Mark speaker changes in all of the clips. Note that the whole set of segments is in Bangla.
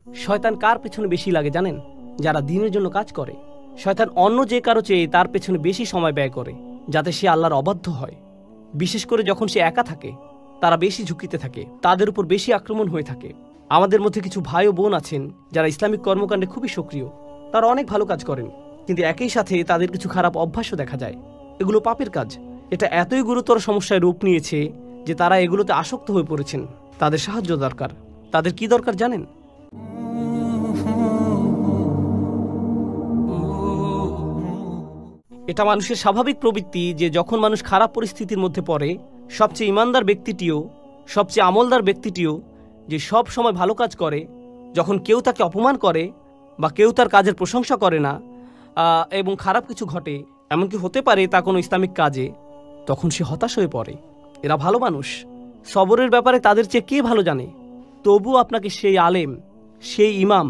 Speaker 1: শয়তান কার পেছনে বেশি লাগে জানেন? যারা দ্বীনের জন্য কাজ করে। শয়তান অন্য যে কারো চেয়ে তার পেছনে বেশি সময় ব্যয় করে, যাতে সে আল্লাহর অবাধ্য হয়। বিশেষ করে যখন সে একা থাকে, তারা বেশি ঝুঁকিতে থাকে, তাদের উপর বেশি আক্রমণ হয়ে থাকে। আমাদের মধ্যে কিছু ভাই ও বোন আছেন যারা ইসলামিক কর্মকাণ্ডে খুবই সক্রিয়। তারা অনেক ভালো কাজ করেন, কিন্তু একই সাথে তাদের কিছু খারাপ অভ্যাসও দেখা যায়। এগুলো পাপের কাজ। এটা এতই গুরুতর সমস্যায় রূপ নিয়েছে যে তারা এগুলোতে আসক্ত হয়ে পড়েছেন। তাদের সাহায্য দরকার। তাদের কি দরকার জানেন? এটা মানুষের স্বাভাবিক প্রবৃত্তি যে যখন মানুষ খারাপ পরিস্থিতির মধ্যে পড়ে, সবচেয়ে ইমানদার ব্যক্তিটিও, সবচেয়ে আমলদার ব্যক্তিটিও যে সব সময় ভালো কাজ করে, যখন কেউ তাকে অপমান করে বা কেউ তার কাজের প্রশংসা করে না এবং খারাপ কিছু ঘটে, এমনকি হতে পারে তা কোনো ইসলামিক কাজে, তখন সে হতাশ হয়ে পড়ে। এরা ভালো মানুষ। সবরের ব্যাপারে তাদের চেয়ে কে ভালো জানে? তবু আপনাকে সেই আলেম, সেই ইমাম,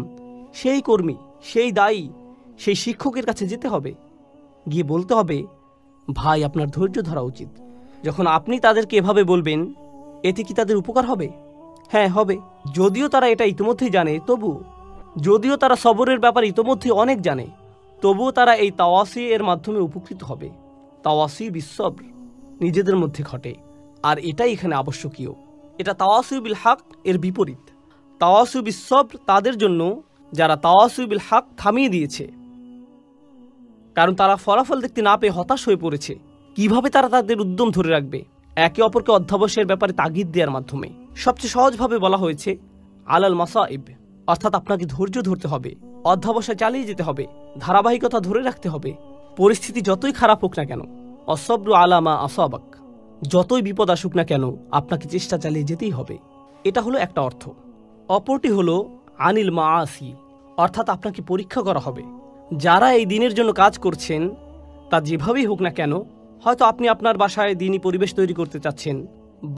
Speaker 1: সেই কর্মী, সেই দায়ী, সেই শিক্ষকের কাছে যেতে হবে, গিয়ে বলতে হবে, ভাই আপনার ধৈর্য ধরা উচিত। যখন আপনি তাদেরকে এভাবে বলবেন, এতে কি তাদের উপকার হবে? হ্যাঁ, হবে। যদিও তারা এটা ইতিমধ্যেই জানে, যদিও তারা সবরের ব্যাপারে ইতিমধ্যেই অনেক জানে, তবুও তারা এই তাওয়াসি এর মাধ্যমে উপকৃত হবে। তাওয়াসি বিসবর নিজেদের মধ্যে ঘটে, আর এটাই এখানে আবশ্যকীয়। এটা তাওয়াসি বিল হক এর বিপরীত। তাওয়াসি বিসবর তাদের জন্য যারা তাওয়াসি বিল হক থামিয়ে দিয়েছে, কারণ তারা ফলাফল দেখতে না পেয়ে হতাশ হয়ে পড়েছে। কিভাবে তারা তাদের উদ্যম ধরে রাখবে? একে অপরকে অধ্যাবসায়ের ব্যাপারে তাগিদ দেওয়ার মাধ্যমে। সবচেয়ে সহজভাবে বলা হয়েছে আলাল মাসাইব, অর্থাৎ আপনাকে ধৈর্য ধরতে হবে, অধ্যাবসায় চালিয়ে যেতে হবে, ধারাবাহিকতা ধরে রাখতে হবে। পরিস্থিতি যতই খারাপ হোক না কেন, অসব্রু আলামা আসাবাক, যতই বিপদ আসুক না কেন, আপনাকে চেষ্টা চালিয়ে যেতেই হবে। এটা হলো একটা অর্থ। অপরটি হলো আনিল মাআসি, অর্থাৎ আপনাকে পরীক্ষা করা হবে। যারা এই দিনের জন্য কাজ করছেন, তা যেভাবেই হোক না কেন, হয়তো আপনি আপনার বাসায় দিনই পরিবেশ তৈরি করতে চাচ্ছেন,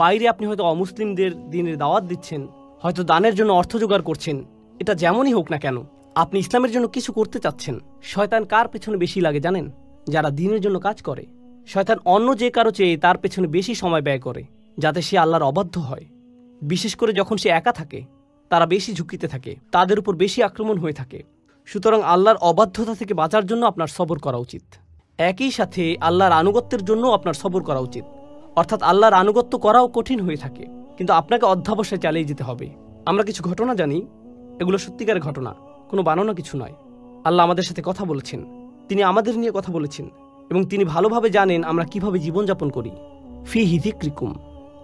Speaker 1: বাইরে আপনি হয়তো অমুসলিমদের দিনের দাওয়াত দিচ্ছেন, হয়তো দানের জন্য অর্থ জোগাড় করছেন। এটা যেমনই হোক না কেন, আপনি ইসলামের জন্য কিছু করতে চাচ্ছেন। শয়তান কার পেছনে বেশি লাগে জানেন? যারা দিনের জন্য কাজ করে। শয়তান অন্য যে কারো চেয়ে তার পেছনে বেশি সময় ব্যয় করে, যাতে সে আল্লাহর অবাধ্য হয়। বিশেষ করে যখন সে একা থাকে, তারা বেশি ঝুঁকিতে থাকে, তাদের উপর বেশি আক্রমণ হয়ে থাকে। সুতরাং আল্লাহর অবাধ্যতা থেকে বাঁচার জন্য আপনার সবর করা উচিত। একই সাথে আল্লাহর আনুগত্যের জন্য আপনার সবর করা উচিত। অর্থাৎ আল্লাহর আনুগত্য করাও কঠিন হয়ে থাকে, কিন্তু আপনাকে অধ্যাবসায় চালিয়ে যেতে হবে। আমরা কিছু ঘটনা জানি, এগুলো সত্যিকারের ঘটনা, কোনো বানানো কিছু নয়। আল্লাহ আমাদের সাথে কথা বলেছেন, তিনি আমাদের নিয়ে কথা বলেছেন, এবং তিনি ভালোভাবে জানেন আমরা কিভাবে জীবনযাপন করি। ফি হিযিক্রিকুম,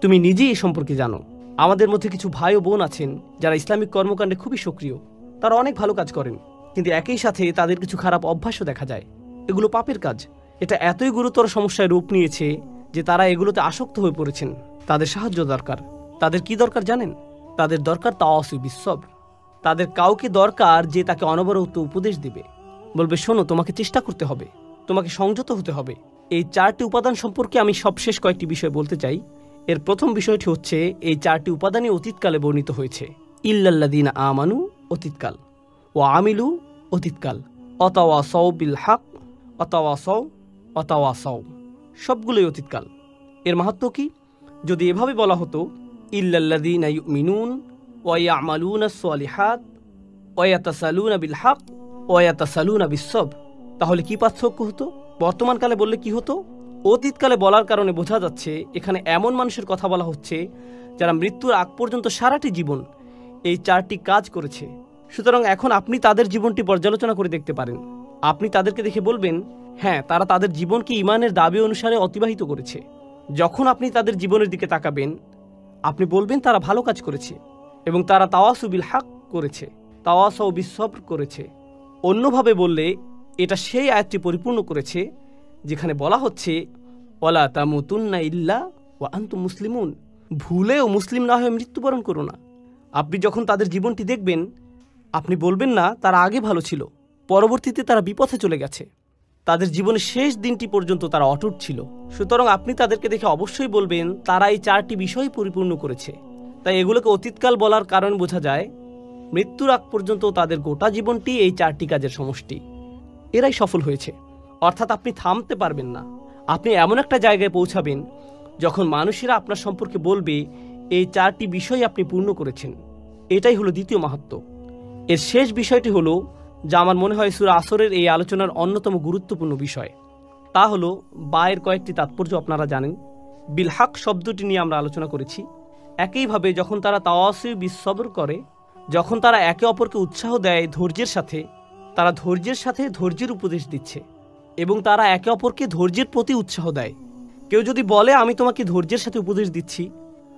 Speaker 1: তুমি নিজেই এ সম্পর্কে জানো। আমাদের মধ্যে কিছু ভাই ও বোন আছেন যারা ইসলামিক কর্মকাণ্ডে খুবই সক্রিয়। তারা অনেক ভালো কাজ করেন, কিন্তু একই সাথে তাদের কিছু খারাপ অভ্যাসও দেখা যায়। এগুলো পাপের কাজ। এটা এতই গুরুতর সমস্যায় রূপ নিয়েছে যে তারা এগুলোতে আসক্ত হয়ে পড়েছেন। তাদের সাহায্য দরকার। তাদের কি দরকার জানেন? তাদের দরকার তাওয়াসি বিসবর। তাদের কাউকে দরকার যে তাকে অনবরত উপদেশ দিবে, বলবে, শোনো, তোমাকে চেষ্টা করতে হবে, তোমাকে সংযত হতে হবে। এই 4টি উপাদান সম্পর্কে আমি সবশেষ কয়েকটি বিষয় বলতে চাই। এর প্রথম বিষয়টি হচ্ছে, এই 4টি উপাদানই অতীতকালে বর্ণিত হয়েছে। ইল্লাল্লাযীনা আমানু অতীতকাল, ওয়া আমিলু অতীতকাল, অতাওয়াসাউ বিল হক, অতাওয়াসাউ সবগুলোই অতীতকাল। এর মাহাত্ম্য কি? যদি এভাবে বলা হতো, ইল্লাল্লাযীনা ইউমিনুন ওয়া ইয়ামালুনাস সালিহাত ওয়া ইয়াতাসালুনা বিল হক ওয়া ইয়াতাসালুনা বিস-সবর, তাহলে কি পার্থক্য হতো? বর্তমানকালে বললে কি হতো? অতীতকালে বলার কারণে বোঝা যাচ্ছে এখানে এমন মানুষের কথা বলা হচ্ছে যারা মৃত্যুর আগ পর্যন্ত সারাটি জীবন এই 4টি কাজ করেছে। সুতরাং এখন আপনি তাদের জীবনটি পর্যালোচনা করে দেখতে পারেন। আপনি তাদেরকে দেখে বলবেন, হ্যাঁ, তারা তাদের জীবনকে ঈমানের দাবি অনুসারে অতিবাহিত করেছে। যখন আপনি তাদের জীবনের দিকে তাকাবেন, আপনি বলবেন তারা ভালো কাজ করেছে এবং তারা তাওয়াসু বিল হক করেছে, তাওয়াসাউ বিস-সবর করেছে। অন্যভাবে বললে এটা সেই আয়াতটি পরিপূর্ণ করেছে যেখানে বলা হচ্ছে, ওয়ালা তামুতুন্না ইল্লা ওয়া আনতুম মুসলিমুন, ভুলেও মুসলিম না হয়ে মৃত্যুবরণ করো না। আপনি যখন তাদের জীবনটি দেখবেন, আপনি বলবেন না তারা আগে ভালো ছিল, পরবর্তীতে তারা বিপথে চলে গেছে, তাদের জীবনের শেষ দিনটি পর্যন্ত তারা অটুট ছিল। সুতরাং আপনি তাদেরকে দেখে অবশ্যই বলবেন তারা এই 4টি বিষয় পরিপূর্ণ করেছে। তাই এগুলোকে অতীতকাল বলার কারণ বোঝা যায়, মৃত্যুর আগ পর্যন্ত তাদের গোটা জীবনটি এই 4টি কাজের সমষ্টি। এরাই সফল হয়েছে। অর্থাৎ আপনি থামতে পারবেন না। আপনি এমন একটা জায়গায় পৌঁছাবেন যখন মানুষেরা আপনার সম্পর্কে বলবে এই 4টি বিষয় আপনি পূর্ণ করেছেন। এটাই হলো দ্বিতীয় মাহাত্ম্য। এর শেষ বিষয়টি হলো, যা আমার মনে হয় সূরা আসরের এই আলোচনার অন্যতম গুরুত্বপূর্ণ বিষয়, তা হলো বায়ের কয়েকটি তাৎপর্য আপনারা জানেন। বিলহাক শব্দটি নিয়ে আমরা আলোচনা করেছি। একইভাবে যখন তারা তাওয়াসি বিসবর করে, যখন তারা একে অপরকে উৎসাহ দেয় ধৈর্যের সাথে, তারা ধৈর্যের সাথে ধৈর্যের উপদেশ দিচ্ছে এবং তারা একে অপরকে ধৈর্যের প্রতি উৎসাহ দেয়। কেউ যদি বলে আমি তোমাকে ধৈর্যের সাথে উপদেশ দিচ্ছি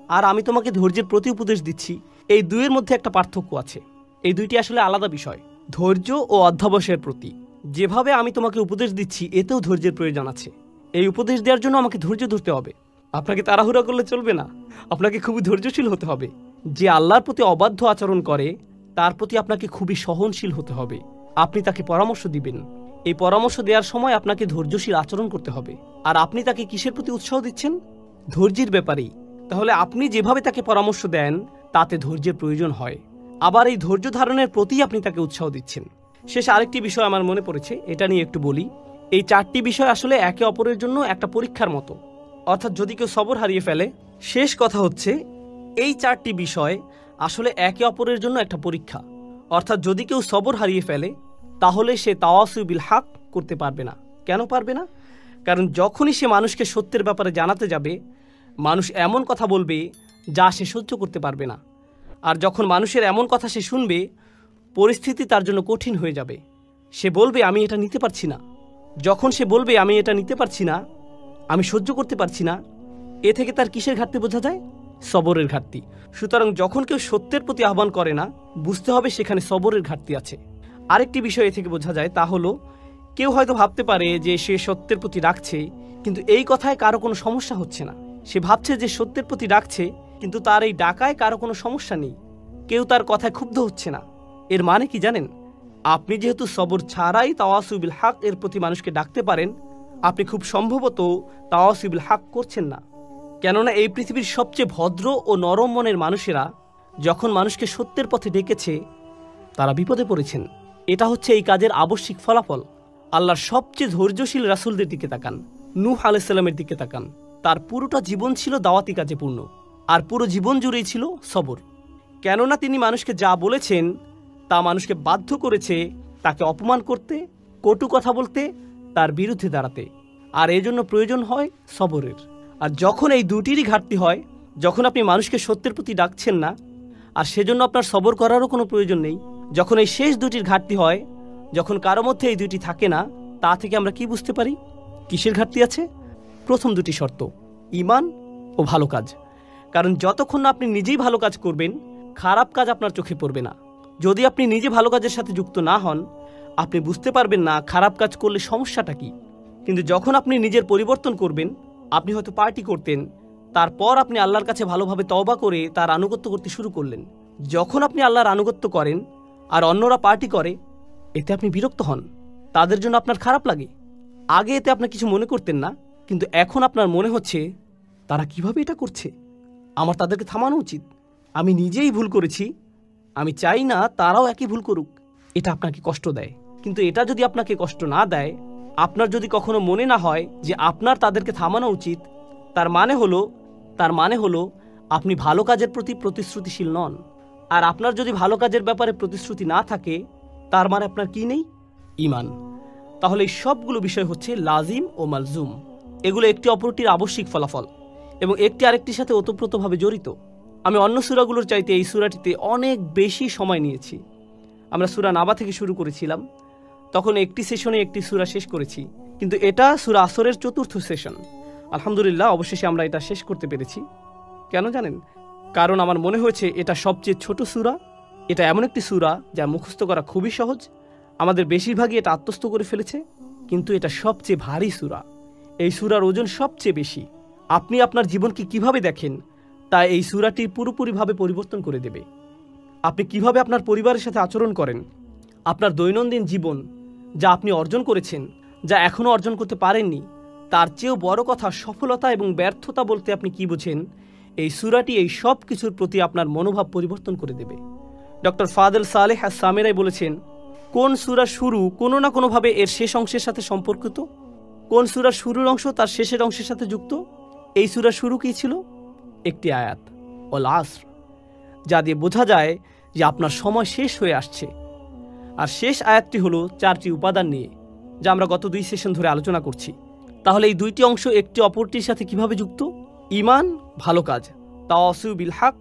Speaker 1: আর আমি তোমাকে ধৈর্যের প্রতি উপদেশ দিচ্ছি, এই দুইয়ের মধ্যে একটা পার্থক্য আছে। এই দুইটি আসলে আলাদা বিষয়। ধৈর্য ও অধ্যবসায়ের প্রতি যেভাবে আমি তোমাকে উপদেশ দিচ্ছি, এতেও ধৈর্যের প্রয়োজন আছে। এই উপদেশ দেওয়ার জন্য আমাকে ধৈর্য ধরতে হবে। আপনাকে তাড়াহুড়া করলে চলবে না, আপনাকে খুবই ধৈর্যশীল হতে হবে। যে আল্লাহর প্রতি অবাধ্য আচরণ করে তার প্রতি আপনাকে খুবই সহনশীল হতে হবে। আপনি তাকে পরামর্শ দিবেন, এই পরামর্শ দেওয়ার সময় আপনাকে ধৈর্যশীল আচরণ করতে হবে। আর আপনি তাকে কিসের প্রতি উৎসাহ দিচ্ছেন? ধৈর্যের ব্যাপারেই। তাহলে আপনি যেভাবে তাকে পরামর্শ দেন তাতে ধৈর্যের প্রয়োজন হয়। আবার এই ধৈর্য ধারণের প্রতি আপনি তাকে উৎসাহ দিচ্ছেন। শেষ আরেকটি বিষয় আমার মনে পড়েছে, এটা নিয়ে একটু বলি। এই চারটি বিষয় আসলে একে অপরের জন্য একটা পরীক্ষার মতো। অর্থাৎ যদি কেউ সবর হারিয়ে ফেলে, শেষ কথা হচ্ছে এই চারটি বিষয় আসলে একে অপরের জন্য একটা পরীক্ষা। অর্থাৎ যদি কেউ সবর হারিয়ে ফেলে তাহলে সে তাওয়াসু বিল হক করতে পারবে না। কেন পারবে না? কারণ যখনই সে মানুষকে সত্যের ব্যাপারে জানাতে যাবে, মানুষ এমন কথা বলবে যা সে সহ্য করতে পারবে না। আর যখন মানুষের এমন কথা সে শুনবে, পরিস্থিতি তার জন্য কঠিন হয়ে যাবে। সে বলবে আমি এটা নিতে পারছি না। যখন সে বলবে আমি এটা নিতে পারছি না, আমি সহ্য করতে পারছি না, এ থেকে তার কিসের ঘাটতি বোঝা যায়? সবরের ঘাটতি। সুতরাং যখন কেউ সত্যের প্রতি আহ্বান করে না, বুঝতে হবে সেখানে সবরের ঘাটতি আছে। আরেকটি বিষয় এ থেকে বোঝা যায়, তা হলো কেউ হয়তো ভাবতে পারে যে সে সত্যের প্রতি ডাকছে, কিন্তু এই কথায় কারো কোনো সমস্যা হচ্ছে না। সে ভাবছে যে সত্যের প্রতি ডাকছে, কিন্তু তার এই ডাকায় কারো কোনো সমস্যা নেই, কেউ তার কথায় ক্ষুব্ধ হচ্ছে না। এর মানে কি জানেন? আপনি যেহেতু সবর ছাড়াই তাওয়াসু বিল হক এর প্রতি মানুষকে ডাকতে পারেন, আপনি খুব সম্ভবত তাওয়াসু বিল হক করছেন না। কেননা এই পৃথিবীর সবচেয়ে ভদ্র ও নরম মনের মানুষেরা যখন মানুষকে সত্যের পথে ডেকেছে, তারা বিপদে পড়েছেন। এটা হচ্ছে এই কাজের আবশ্যিক ফলাফল। আল্লাহর সবচেয়ে ধৈর্যশীল রাসূলদের দিকে তাকান, নূহ আলাইহিস সালামের দিকে তাকান। তার পুরোটা জীবন ছিল দাওয়াতি কাজে পূর্ণ, আর পুরো জীবন জুড়েই ছিল সবর। কেননা তিনি মানুষকে যা বলেছেন তা মানুষকে বাধ্য করেছে তাকে অপমান করতে, কটু কথা বলতে, তার বিরুদ্ধে দাঁড়াতে। আর এজন্য প্রয়োজন হয় সবরের। আর যখন এই দুটিরই ঘাটতি হয়, যখন আপনি মানুষকে সত্যের প্রতি ডাকছেন না, আর সেজন্য আপনার সবর করারও কোনো প্রয়োজন নেই, যখন এই শেষ দুটির ঘাটতি হয়, যখন কারো মধ্যে এই দুটি থাকে না, তা থেকে আমরা কি বুঝতে পারি কিসের ঘাটতি আছে? প্রথম দুটি শর্ত, ঈমান ও ভালো কাজ। কারণ যতক্ষণ না আপনি নিজেই ভালো কাজ করবেন, খারাপ কাজ আপনার চোখে পড়বে না। যদি আপনি নিজে ভালো কাজের সাথে যুক্ত না হন, আপনি বুঝতে পারবেন না খারাপ কাজ করলে সমস্যাটা কি। কিন্তু যখন আপনি নিজের পরিবর্তন করবেন, আপনি হয়তো পার্টি করতেন, তারপর আপনি আল্লাহর কাছে ভালোভাবে তওবা করে তার আনুগত্য করতে শুরু করলেন। যখন আপনি আল্লাহর আনুগত্য করেন আর অন্যরা পার্টি করে, এতে আপনি বিরক্ত হন, তাদের জন্য আপনার খারাপ লাগে। আগে এতে আপনি কিছু মনে করতেন না, কিন্তু এখন আপনার মনে হচ্ছে তারা কিভাবে এটা করছে, আমার তাদেরকে থামানো উচিত, আমি নিজেই ভুল করেছি, আমি চাই না তারাও একই ভুল করুক। এটা আপনাকে কষ্ট দেয়। কিন্তু এটা যদি আপনাকে কষ্ট না দেয়, আপনার যদি কখনো মনে না হয় যে আপনার তাদেরকে থামানো উচিত, তার মানে হলো আপনি ভালো কাজের প্রতি প্রতিশ্রুতিশীল নন। আর আপনার যদি ভালো কাজের ব্যাপারে প্রতিশ্রুতি না থাকে, তার মানে আপনার কি নেই? ঈমান। তাহলে এই সবগুলো বিষয় হচ্ছে লাজিম ও মালজুম। এগুলো একটি অপরটির আবশ্যিক ফলাফল এবং একটি আরেকটির সাথে ওতপ্রোতভাবে জড়িত। আমি অন্য সূরাগুলোর চাইতে এই সূরাটিতে অনেক বেশি সময় নিয়েছি। আমরা সূরা নাবা থেকে শুরু করেছিলাম, তখন একটি সেশনে একটি সূরা শেষ করেছি, কিন্তু এটা সূরা আসরের চতুর্থ সেশন। আলহামদুলিল্লাহ, অবশেষে আমরা এটা শেষ করতে পেরেছি। কেন জানেন? কারণ আমার মনে হয়েছে এটা সবচেয়ে ছোট সূরা। এটা এমন একটি সূরা যা মুখস্থ করা খুবই সহজ। আমাদের বেশিরভাগই এটা আত্মস্থ করে ফেলেছে, কিন্তু এটা সবচেয়ে ভারী সূরা। এই সূরার ওজন সবচেয়ে বেশি। আপনি আপনার জীবনকে কিভাবে দেখেন তা এই সূরাটি পুরোপুরিভাবে পরিবর্তন করে দেবে। আপনি কিভাবে আপনার পরিবারের সাথে আচরণ করেন, আপনার দৈনন্দিন জীবন, যা আপনি অর্জন করেছেন, যা এখনও অর্জন করতে পারেননি, তার চেয়েও বড় কথা সফলতা এবং ব্যর্থতা বলতে আপনি কি বোঝেন, এই সূরাটি এই সব কিছুর প্রতি আপনার মনোভাব পরিবর্তন করে দেবে। ডক্টর ফাদেল সালেহ আস-সামেরাই বলেছেন, কোন সূরা শুরু কোনো না কোনোভাবে এর শেষ অংশের সাথে সম্পর্কিত, কোন সূরার শুরুর অংশ তার শেষের অংশের সাথে যুক্ত। এই সূরার শুরু কী ছিল? একটি আয়াত, ওয়াল আসর, যা দিয়ে বোঝা যায় যে আপনার সময় শেষ হয়ে আসছে। আর শেষ আয়াতটি হলো 4টি উপাদান নিয়ে, যা আমরা গত 2 সেশন ধরে আলোচনা করছি। তাহলে এই 2টি অংশ একটি অপরটির সাথে কিভাবে যুক্ত? ঈমান, ভালো কাজ, তাওয়াসু বিল হক,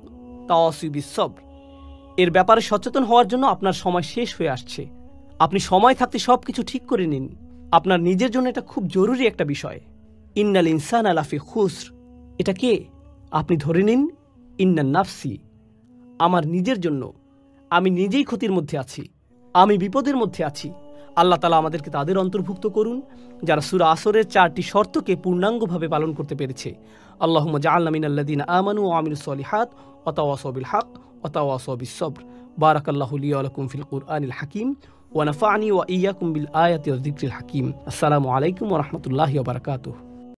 Speaker 1: তাওয়াসু বিস সবর। এর ব্যাপারে সচেতন হওয়ার জন্য আপনার সময় শেষ হয়ে আসছে। আপনি সময় থাকতে সব কিছু ঠিক করে নিন। আপনার নিজের জন্য এটা খুব জরুরি একটা বিষয়। ইন্নাল ইনসানা লাফি খুসর, এটা কে? আপনি ধরে নিন ইন্নান নাফসি, আমার নিজের জন্য। আমি নিজেই ক্ষতির মধ্যে আছি, আমি বিপদের মধ্যে আছি। আল্লাহ তাআলা আমাদেরকে তাদের অন্তর্ভুক্ত করুন যারা সূরা আসরের 4টি শর্তকে পূর্ণাঙ্গভাবে পালন করতে পেরেছে। আল্লাহুম্মা জাআলনা মিনাল্লাযিনা আমানু ওয়া আমিলুস সলিহাত ওয়া তাওয়াসাউ বিল হক ওয়া তাওয়াসাউ বিস সবর। বারাকাল্লাহু লি ওয়া লাকুম ফিল কুরআনিল হাকীম ওয়া নাফা'নি ওয়া ইয়্যাকুম বিল আয়াতি ওয়াজ যিকরিল হাকীম। আসসালামু আলাইকুম ওয়া রাহমাতুল্লাহি ওয়া বারাকাতুহু।